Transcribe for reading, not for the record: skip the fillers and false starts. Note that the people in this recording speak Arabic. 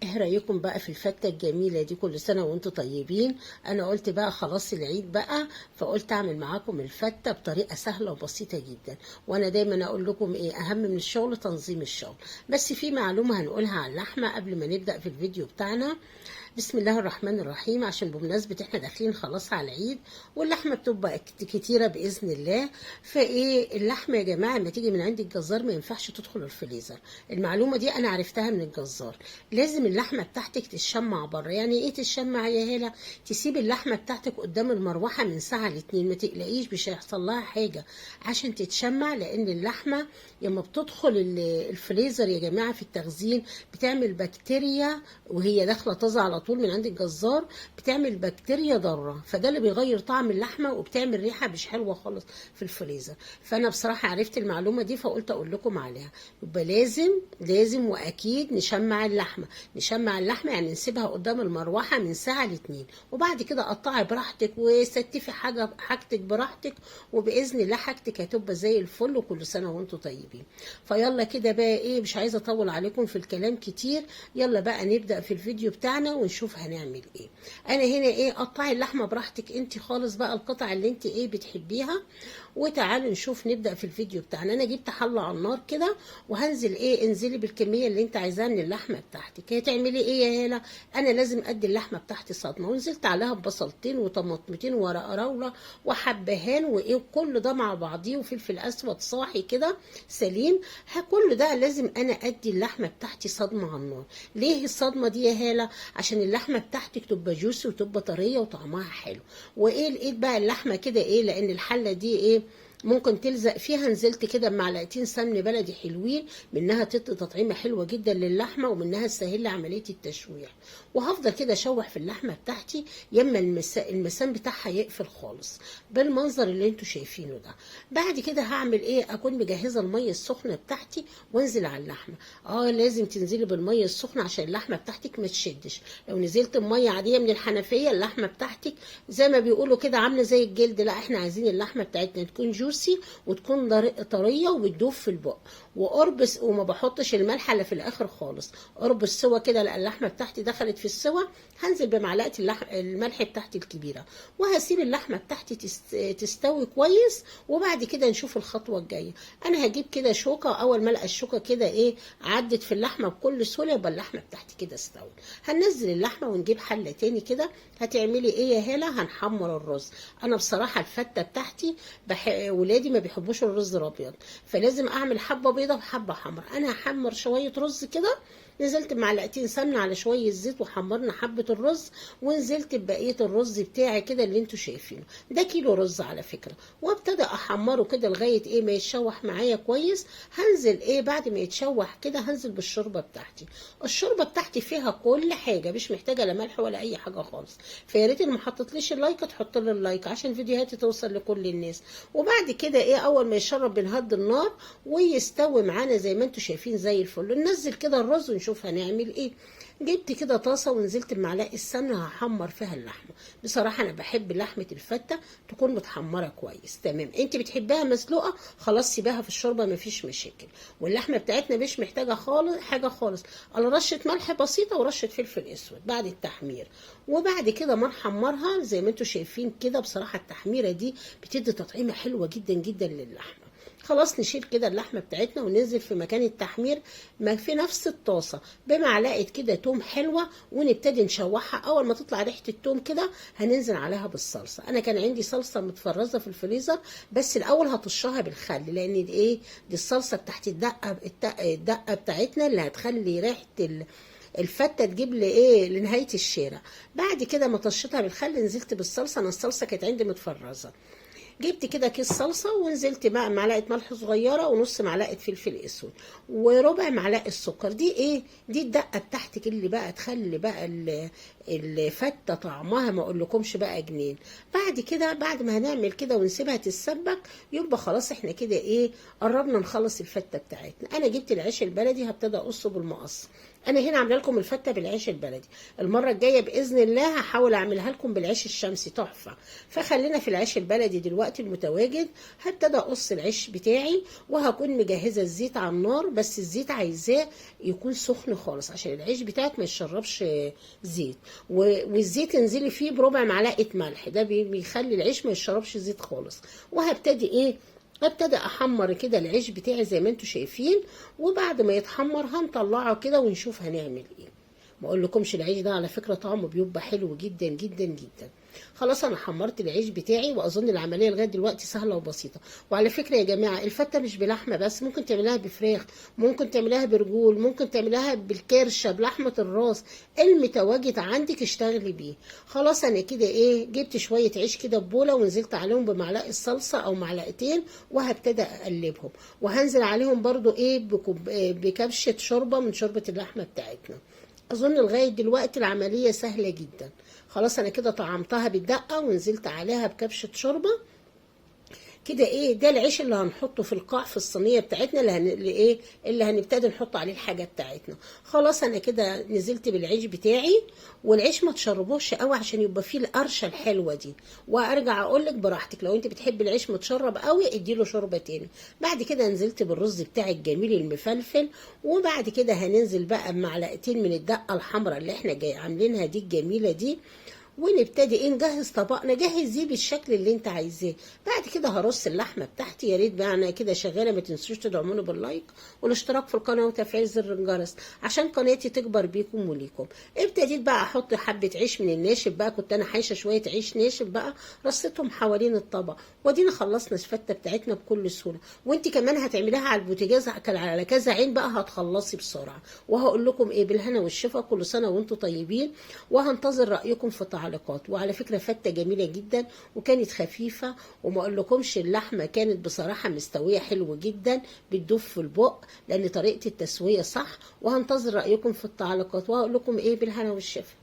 ايه رايكم بقى في الفته الجميله دي؟ كل سنه وانتم طيبين. انا قلت بقى خلاص العيد بقى، فقلت اعمل معاكم الفته بطريقه سهله وبسيطه جدا. وانا دايما اقول لكم ايه اهم من الشغل؟ تنظيم الشغل. بس في معلومه هنقولها عن اللحمه قبل ما نبدا في الفيديو بتاعنا. بسم الله الرحمن الرحيم. عشان بمناسبة احنا داخلين خلاص على العيد واللحمة بتبقى كتيرة بإذن الله. فايه اللحمة يا جماعة لما تيجي من عند الجزار ما ينفعش تدخل الفريزر. المعلومة دي انا عرفتها من الجزار. لازم اللحمة بتاعتك تتشمع بره. يعني ايه تتشمع يا هلا؟ تسيب اللحمة بتاعتك قدام المروحة من ساعة لاتنين، ما تقلقيش مش هيحصل لها حاجة عشان تتشمع. لان اللحمة لما بتدخل الفريزر يا جماعة في التخزين بتعمل بكتيريا، وهي داخلة طازة على طول من عند الجزار بتعمل بكتيريا ضاره، فده اللي بيغير طعم اللحمه وبتعمل ريحه مش حلوه خالص في الفريزر. فانا بصراحه عرفت المعلومه دي فقلت اقول لكم عليها. يبقى لازم واكيد نشمع اللحمه. نشمع اللحمه يعني نسيبها قدام المروحه من ساعه لاتنين، وبعد كده قطعي براحتك وستفي حاجتك براحتك، وباذن الله حاجتك هتبقى زي الفل. وكل سنه وانتم طيبين. فيلا كده بقى ايه، مش عايزه اطول عليكم في الكلام كتير. يلا بقى نبدا في الفيديو بتاعنا ونشوف هنعمل ايه. انا هنا ايه، قطعي اللحمه براحتك انت خالص بقى، القطع اللي انت ايه بتحبيها. وتعالوا نشوف نبدا في الفيديو بتاعنا. انا جبت حله على النار كده وهنزل ايه، انزلي بالكميه اللي انت عايزاها من اللحمه بتاعتك. هتعملي ايه يا هاله؟ انا لازم ادي اللحمه بتاعتي صدمه، ونزلت عليها ببصلتين وطماطمتين ورق راوله وحبهان وايه، كل ده مع بعضيه، وفلفل اسود صاحي كده سليم. كل ده لازم انا ادي اللحمه بتاعتي صدمه على النار. ليه الصدمه دي يا هاله؟ عشان اللحمه بتاعتك تبقى جوسي وتبقى طريه وطعمها حلو. وايه لقيت بقى اللحمه كده ايه، لان الحله دي ايه ممكن تلزق فيها، نزلت كده بمعلقتين سمن بلدي حلوين، منها تدي تطعيمه حلوه جدا للحمه، ومنها تسهل لي عمليه التشويح. وهفضل كده اشوح في اللحمه بتاعتي يما المسام بتاعها يقفل خالص بالمنظر اللي انتوا شايفينه ده. بعد كده هعمل ايه، اكون مجهزه الميه السخنه بتاعتي وانزل على اللحمه. لازم تنزلي بالميه السخنه عشان اللحمه بتاعتك ما تشدش. لو نزلت بميه عاديه من الحنفيه اللحمه بتاعتك زي ما بيقولوا كده عامله زي الجلد. لا، احنا عايزين اللحمه بتاعتنا تكون جوسي وتكون طريه وبتدوب في البق. وقرب وما بحطش الملح الا في الاخر خالص. قرب السوا كده اللحمه بتاعتي دخلت في السوا، هنزل بمعلقه الملح بتاعتي الكبيره، وهسيب اللحمه بتاعتي تستوي كويس. وبعد كده نشوف الخطوه الجايه. انا هجيب كده شوكه، اول ما القى الشوكه كده ايه عدت في اللحمه بكل سهوله، يبقى اللحمه بتاعتي كده استوت. هننزل اللحمه ونجيب حله تاني كده. هتعملي ايه يا هاله؟ هنحمر الرز. انا بصراحه الفته بتاعتي ولادي ما بيحبوش الرز الابيض، فلازم اعمل حبه بيضه وحبه حمر. انا هحمر شويه رز كده، نزلت بمعلقتين سمنه على شويه زيت وحمرنا حبه الرز، ونزلت ببقيه الرز بتاعي كده اللي انتوا شايفينه ده. كيلو رز على فكره. وابتدى احمره كده لغايه ايه ما يتشوح معايا كويس. هنزل ايه بعد ما يتشوح كده، هنزل بالشوربه بتاعتي. الشوربه بتاعتي فيها كل حاجه، مش محتاجه لا ملح ولا اي حاجه خالص. فيا ريت اللي ما حطتليش اللايك تحط لي اللايك عشان فيديوهاتي توصل لكل الناس. وبعد كده ايه، اول ما يشرب بنهدي النار ويستوي معانا زي ما انتوا شايفين زي الفل. ننزل كده الرز ونشوف هنعمل ايه. جبت كده طاسه ونزلت بمعلقه السمنه هحمر فيها اللحمه. بصراحه انا بحب لحمه الفته تكون متحمره كويس. تمام، انت بتحبها مسلوقه خلاص سيبها في الشوربه مفيش مشاكل. واللحمه بتاعتنا مش محتاجه خالص حاجه خالص، على رشه ملح بسيطه ورشه فلفل اسود بعد التحمير. وبعد كده ما نحمرها زي ما انتوا شايفين كده. بصراحه التحميره دي بتدي تطعيمه حلوه جدا جدا للحمه. خلاص نشيل كده اللحمه بتاعتنا وننزل في مكان التحمير ما في نفس الطاسه بمعلقه كده توم حلوه، ونبتدي نشوحها. اول ما تطلع ريحه التوم كده هننزل عليها بالصلصه. انا كان عندي صلصه متفرزه في الفريزر، بس الاول هطشها بالخل، لان دي ايه، دي الصلصه بتاعت الدقه بتاعتنا اللي هتخلي ريحه الفته تجيب لي ايه لنهايه الشارع. بعد كده ما طشيتها بالخل نزلت بالصلصه. انا الصلصه كانت عندي متفرزه. جبت كده كيس صلصه ونزلت بقى معلقه ملح صغيره ونص معلقه فلفل اسود وربع معلقه سكر. دي ايه، دي الدقه بتاعتك اللي بقى تخلي بقى الفته طعمها ما اقولكمش بقى جنين. بعد كده بعد ما هنعمل كده ونسيبها تتسبك يبقى خلاص احنا كده ايه قربنا نخلص الفته بتاعتنا. انا جبت العيش البلدي هبتدي اقصه بالمقص. انا هنا عامله لكم الفته بالعيش البلدي. المره الجايه باذن الله هحاول اعملها لكم بالعيش الشمسي تحفه. فخلينا في العيش البلدي دلوقتي المتواجد. هبتدي اقص العيش بتاعي، وهكون مجهزه الزيت على النار، بس الزيت عايزاه يكون سخن خالص عشان العيش بتاعك ما يشربش زيت. والزيت انزلي فيه بربع معلقه ملح، ده بيخلي العيش ما يشربش زيت خالص. وهبتدي ابتدي احمر كده العيش بتاعي زي ما انتم شايفين. وبعد ما يتحمر هنطلعه كده ونشوف هنعمل ايه. ما اقول لكمش العيش ده على فكره طعمه بيبقى حلو جدا جدا جدا. خلاص انا حمرت العيش بتاعي، واظن العمليه لغايه دلوقتي سهله وبسيطه. وعلى فكره يا جماعه الفته مش بلحمه بس، ممكن تعملها بفراخ، ممكن تعملها برجول، ممكن تعملها بالكرشه، بلحمه الراس، المتواجد عندك اشتغلي بيه. خلاص انا كده جبت شويه عيش كده ببوله، ونزلت عليهم بمعلقه صلصه او معلقتين، وهبتدي اقلبهم. وهنزل عليهم برضو بكبشه شوربه من شوربه اللحمه بتاعتنا. اظن لغايه دلوقتي العمليه سهله جدا. خلاص انا كده طعمتها بالدقه، ونزلت عليها بكبشه شوربه كده. ده العيش اللي هنحطه في القاع في الصينيه بتاعتنا، اللي هنبتدي نحط عليه الحاجه بتاعتنا. خلاص انا كده نزلت بالعيش بتاعي. والعيش ما تشربوش قوي عشان يبقى فيه القرشه الحلوه دي. وارجع اقول لك براحتك، لو انت بتحبي العيش متشرب قوي اديله شوربه تاني. بعد كده نزلت بالرز بتاعي الجميل المفلفل. وبعد كده هننزل بقى بمعلقتين من الدقه الحمراء اللي احنا جاي عاملينها دي الجميله دي. ونبتدي نجهز طبقنا، جهزيه بالشكل اللي انت عايزاه. بعد كده هرص اللحمه بتاعتي. يا ريت بقى انا كده شغاله، ما تنسوش تدعموني باللايك والاشتراك في القناه وتفعيل زر الجرس عشان قناتي تكبر بيكم وليكم. ابتديت بقى احط حبه عيش من الناشف بقى، كنت انا حايشه شويه عيش ناشف بقى، رصيتهم حوالين الطبق. ودينا خلصنا الفته بتاعتنا بكل سهوله. وانت كمان هتعمليها على البوتاجاز على كذا عين بقى، هتخلصي بسرعه. وهقول لكم بالهنا والشفا، كل سنه وانتم طيبين. وهنتظر رايكم في تعليقات. وعلى فكره فته جميله جدا وكانت خفيفه. وما اقولكمش اللحمه كانت بصراحه مستويه حلو جدا، بتدوب في البق لان طريقه التسويه صح. وهنتظر رايكم في التعليقات، وهقول لكم بالهنا والشفا.